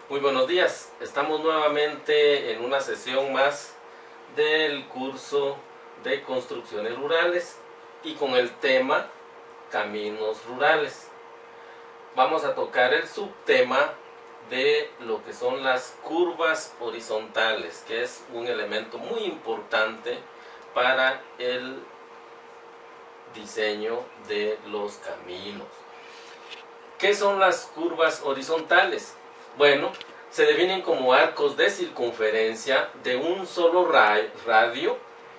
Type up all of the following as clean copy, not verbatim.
Muy buenos días, estamos nuevamente en una sesión más del curso de construcciones rurales y con el tema caminos rurales. Vamos a tocar el subtema de lo que son las curvas horizontales, que es un elemento muy importante para el diseño de los caminos. ¿Qué son las curvas horizontales? Bueno, se definen como arcos de circunferencia de un solo radio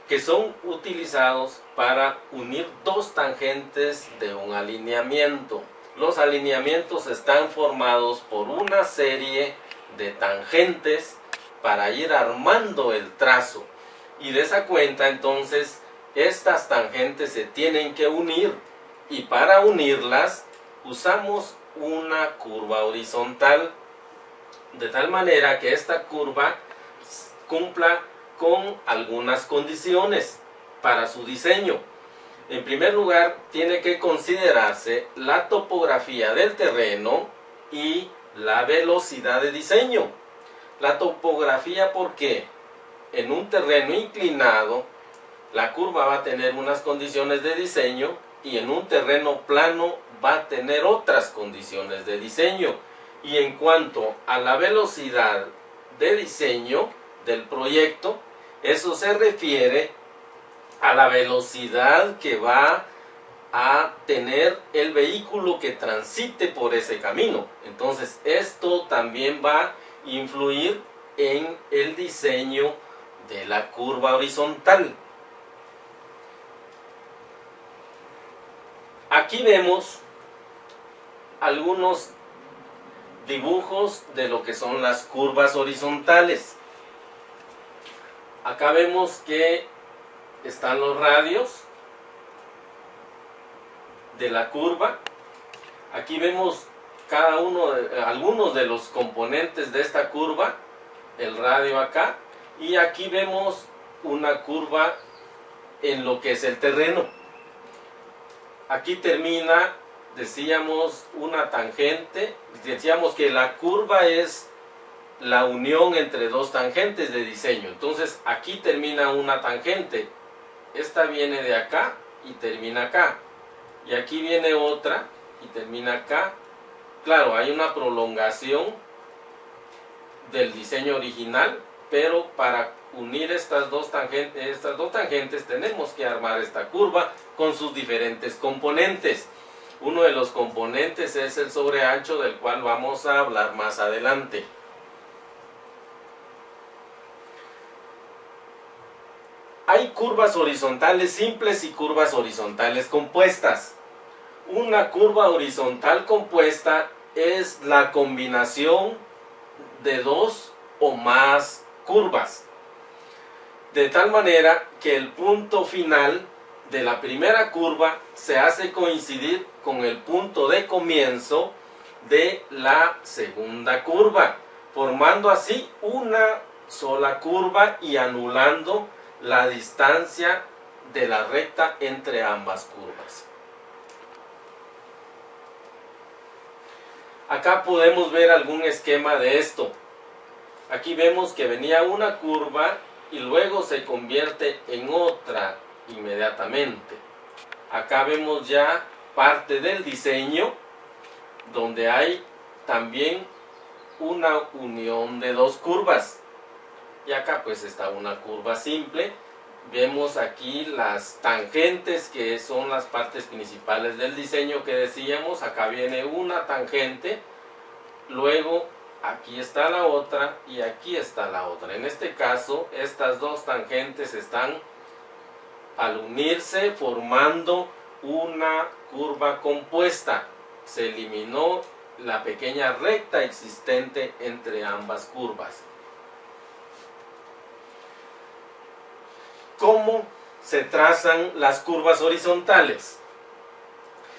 que son utilizados para unir dos tangentes de un alineamiento. Los alineamientos están formados por una serie de tangentes para ir armando el trazo. Y de esa cuenta, entonces, estas tangentes se tienen que unir. Y para unirlas, usamos una curva horizontal, de tal manera que esta curva cumpla con algunas condiciones para su diseño. En primer lugar, tiene que considerarse la topografía del terreno y la velocidad de diseño. La topografía, porque en un terreno inclinado, la curva va a tener unas condiciones de diseño y en un terreno plano va a tener otras condiciones de diseño. Y en cuanto a la velocidad de diseño del proyecto, eso se refiere a la velocidad que va a tener el vehículo que transite por ese camino. Entonces, esto también va a influir en el diseño de la curva horizontal. Aquí vemos algunos dibujos de lo que son las curvas horizontales. Acá vemos que están los radios de la curva. Aquí vemos algunos de los componentes de esta curva, el radio acá, y aquí vemos una curva en lo que es el terreno. Aquí termina, decíamos, una tangente. Decíamos que la curva es la unión entre dos tangentes de diseño. Entonces aquí termina una tangente. Esta viene de acá y termina acá. Y aquí viene otra y termina acá. Claro, hay una prolongación del diseño original, pero para unir estas dos tangentes tenemos que armar esta curva con sus diferentes componentes. Uno de los componentes es el sobreancho, del cual vamos a hablar más adelante. Hay curvas horizontales simples y curvas horizontales compuestas. Una curva horizontal compuesta es la combinación de dos o más curvas, de tal manera que el punto final de la primera curva se hace coincidir con el punto de comienzo de la segunda curva, formando así una sola curva y anulando la distancia de la recta entre ambas curvas. Acá podemos ver algún esquema de esto. Aquí vemos que venía una curva y luego se convierte en otra inmediatamente. Acá vemos ya parte del diseño donde hay también una unión de dos curvas. Y acá pues está una curva simple. Vemos aquí las tangentes, que son las partes principales del diseño que decíamos. Acá viene una tangente, luego aquí está la otra y aquí está la otra. En este caso, estas dos tangentes están al unirse formando una curva compuesta. Se eliminó la pequeña recta existente entre ambas curvas. ¿Cómo se trazan las curvas horizontales?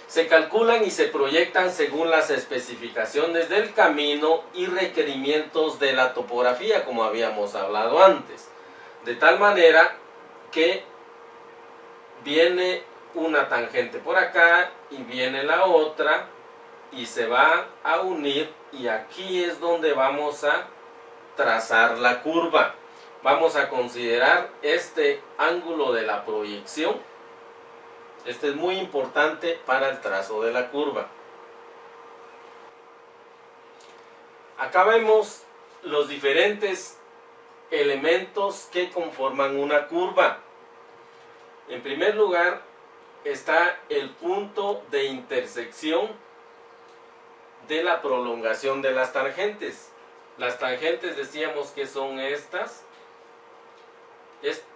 Se calculan y se proyectan según las especificaciones del camino y requerimientos de la topografía, como habíamos hablado antes. De tal manera que viene una tangente por acá y viene la otra y se van a unir, y aquí es donde vamos a trazar la curva. Vamos a considerar este ángulo de la proyección. Este es muy importante para el trazo de la curva. Acá vemos los diferentes elementos que conforman una curva. En primer lugar está el punto de intersección de la prolongación de las tangentes. Las tangentes decíamos que son estas.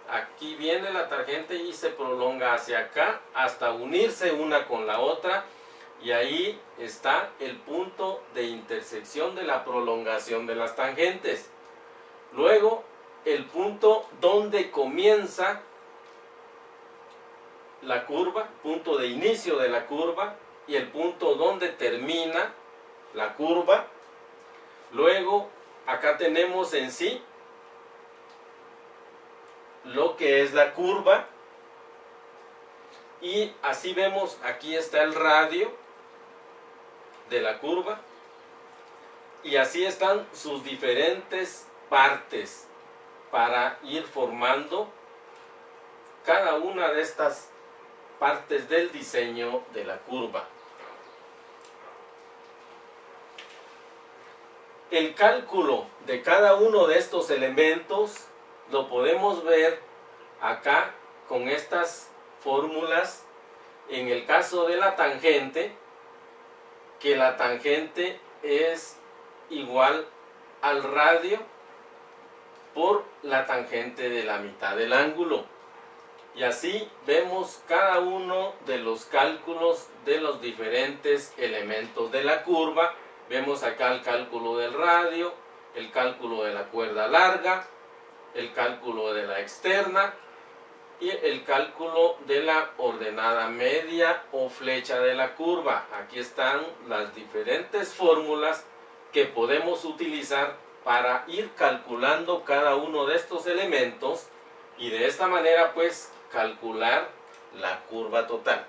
Aquí viene la tangente y se prolonga hacia acá hasta unirse una con la otra, y ahí está el punto de intersección de la prolongación de las tangentes. Luego el punto donde comienza la curva, punto de inicio de la curva, y el punto donde termina la curva. Luego acá tenemos en sí lo que es la curva, y así vemos, aquí está el radio de la curva, y así están sus diferentes partes para ir formando cada una de estas partes del diseño de la curva. El cálculo de cada uno de estos elementos lo podemos ver acá con estas fórmulas. En el caso de la tangente, que la tangente es igual al radio por la tangente de la mitad del ángulo. Y así vemos cada uno de los cálculos de los diferentes elementos de la curva. Vemos acá el cálculo del radio, el cálculo de la cuerda larga, el cálculo de la externa y el cálculo de la ordenada media o flecha de la curva. Aquí están las diferentes fórmulas que podemos utilizar para ir calculando cada uno de estos elementos, y de esta manera pues calcular la curva total.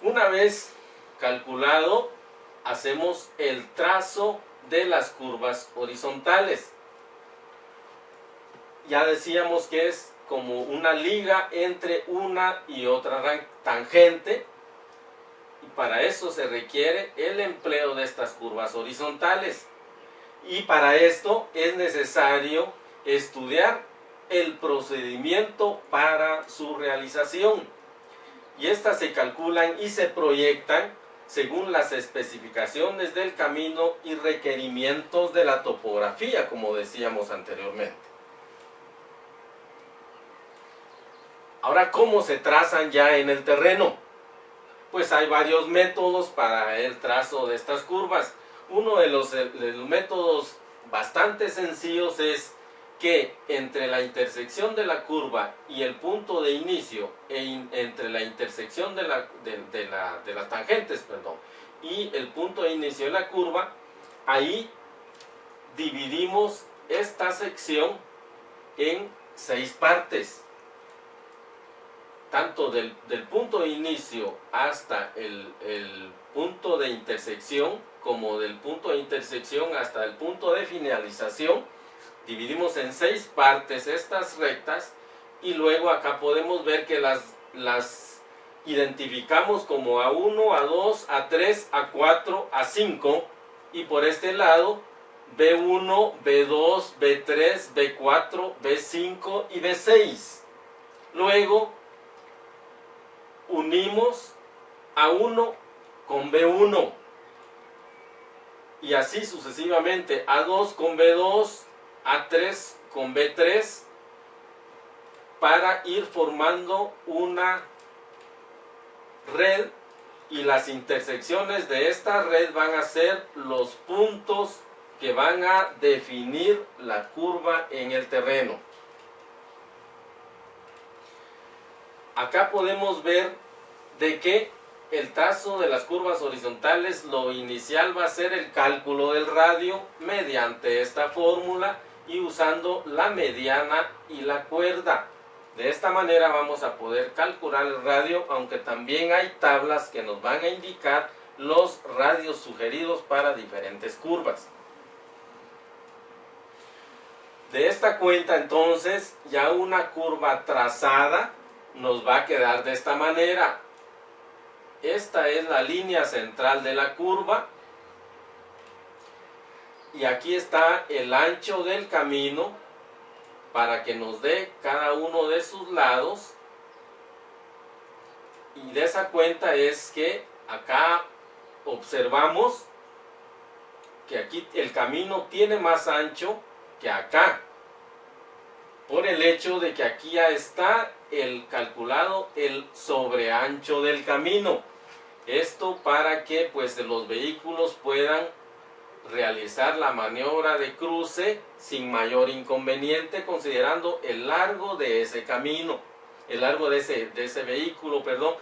Una vez calculado, hacemos el trazo de las curvas horizontales. Ya decíamos que es como una liga entre una y otra tangente, y para eso se requiere el empleo de estas curvas horizontales, y para esto es necesario estudiar el procedimiento para su realización, y estas se calculan y se proyectan según las especificaciones del camino y requerimientos de la topografía, como decíamos anteriormente. Ahora, ¿cómo se trazan ya en el terreno? Pues hay varios métodos para el trazo de estas curvas. Uno de los métodos bastante sencillos es que entre la intersección de la curva y el punto de inicio, entre la intersección de las tangentes, y el punto de inicio de la curva, ahí dividimos esta sección en 6 partes. Tanto del punto de inicio hasta el punto de intersección, como del punto de intersección hasta el punto de finalización, dividimos en 6 partes estas rectas, y luego acá podemos ver que las identificamos como A1, A2, A3, A4, A5, y por este lado B1, B2, B3, B4, B5 y B6. Luego unimos A1 con B1, y así sucesivamente, A2 con B2, A3 con B3, para ir formando una red, y las intersecciones de esta red van a ser los puntos que van a definir la curva en el terreno. Acá podemos ver de que el trazo de las curvas horizontales, lo inicial va a ser el cálculo del radio mediante esta fórmula y usando la mediana y la cuerda. De esta manera vamos a poder calcular el radio, aunque también hay tablas que nos van a indicar los radios sugeridos para diferentes curvas. De esta cuenta, entonces, ya una curva trazada nos va a quedar de esta manera. Esta es la línea central de la curva. Y aquí está el ancho del camino para que nos dé cada uno de sus lados. Y de esa cuenta es que acá observamos que aquí el camino tiene más ancho que acá, por el hecho de que aquí ya está el calculado el sobreancho del camino. Esto para que pues los vehículos puedan realizar la maniobra de cruce sin mayor inconveniente, considerando el largo de ese camino, el largo de ese vehículo, perdón.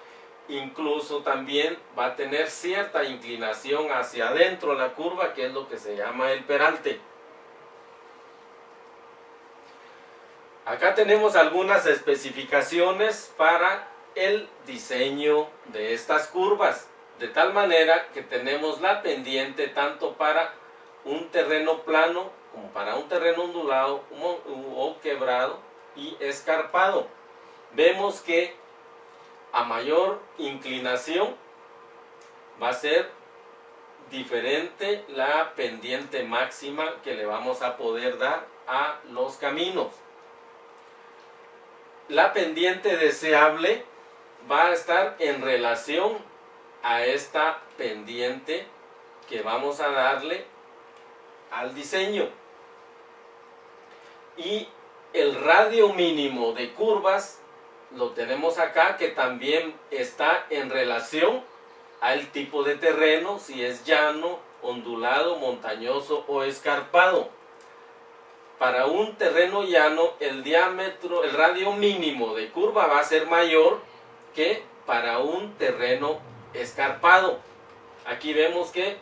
Incluso también va a tener cierta inclinación hacia adentro la curva, que es lo que se llama el peralte. Acá tenemos algunas especificaciones para el diseño de estas curvas, de tal manera que tenemos la pendiente tanto para un terreno plano como para un terreno ondulado o quebrado y escarpado. Vemos que a mayor inclinación va a ser diferente la pendiente máxima que le vamos a poder dar a los caminos. La pendiente deseable va a estar en relación a esta pendiente que vamos a darle al diseño. Y el radio mínimo de curvas lo tenemos acá, que también está en relación al tipo de terreno, si es llano, ondulado, montañoso o escarpado. Para un terreno llano, el radio mínimo de curva va a ser mayor que para un terreno escarpado. Aquí vemos que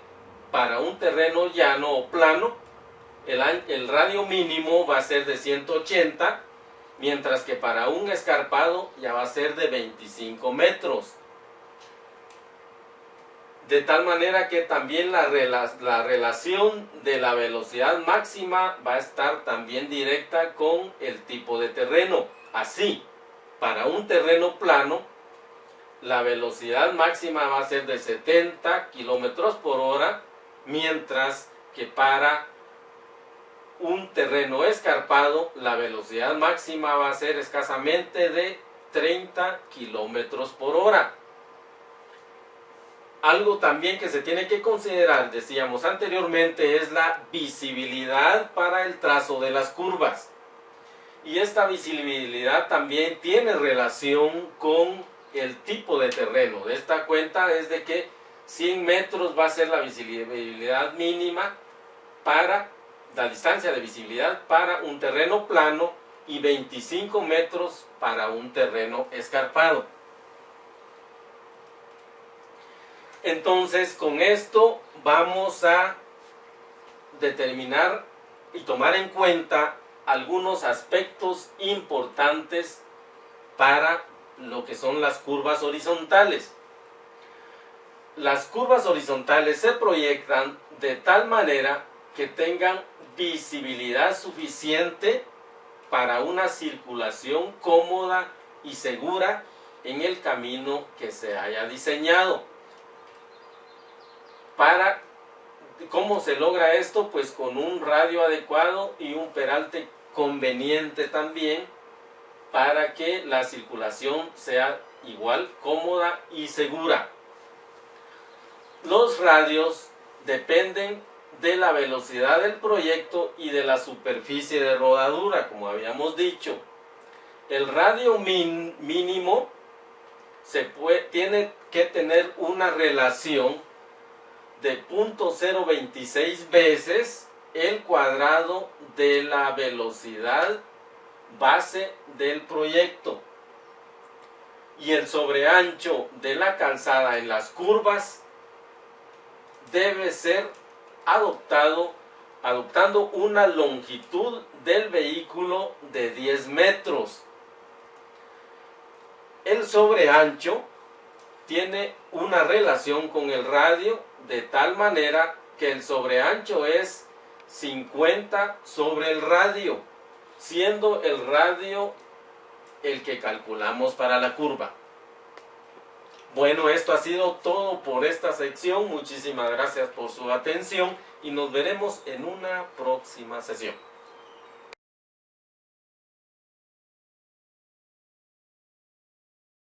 para un terreno llano o plano, el radio mínimo va a ser de 180, mientras que para un escarpado ya va a ser de 25 metros. De tal manera que también la relación de la velocidad máxima va a estar también directa con el tipo de terreno. Así, para un terreno plano, la velocidad máxima va a ser de 70 kilómetros por hora, mientras que para un terreno escarpado, la velocidad máxima va a ser escasamente de 30 kilómetros por hora. Algo también que se tiene que considerar, decíamos anteriormente, es la visibilidad para el trazo de las curvas. Y esta visibilidad también tiene relación con el tipo de terreno. De esta cuenta es de que 100 metros va a ser la visibilidad mínima para la distancia de visibilidad para un terreno plano y 25 metros para un terreno escarpado. Entonces, con esto vamos a determinar y tomar en cuenta algunos aspectos importantes para lo que son las curvas horizontales. Las curvas horizontales se proyectan de tal manera que tengan visibilidad suficiente para una circulación cómoda y segura en el camino que se haya diseñado. ¿Cómo se logra esto? Pues con un radio adecuado y un peralte conveniente también, para que la circulación sea igual, cómoda y segura. Los radios dependen de la velocidad del proyecto y de la superficie de rodadura, como habíamos dicho. El radio mínimo tiene que tener una relación de 0.026 veces el cuadrado de la velocidad base del proyecto. Y el sobreancho de la calzada en las curvas debe ser adoptando una longitud del vehículo de 10 metros. el sobreancho tiene una relación con el radio de tal manera que el sobreancho es 50 sobre el radio, siendo el radio el que calculamos para la curva. Bueno, esto ha sido todo por esta sección. Muchísimas gracias por su atención y nos veremos en una próxima sesión.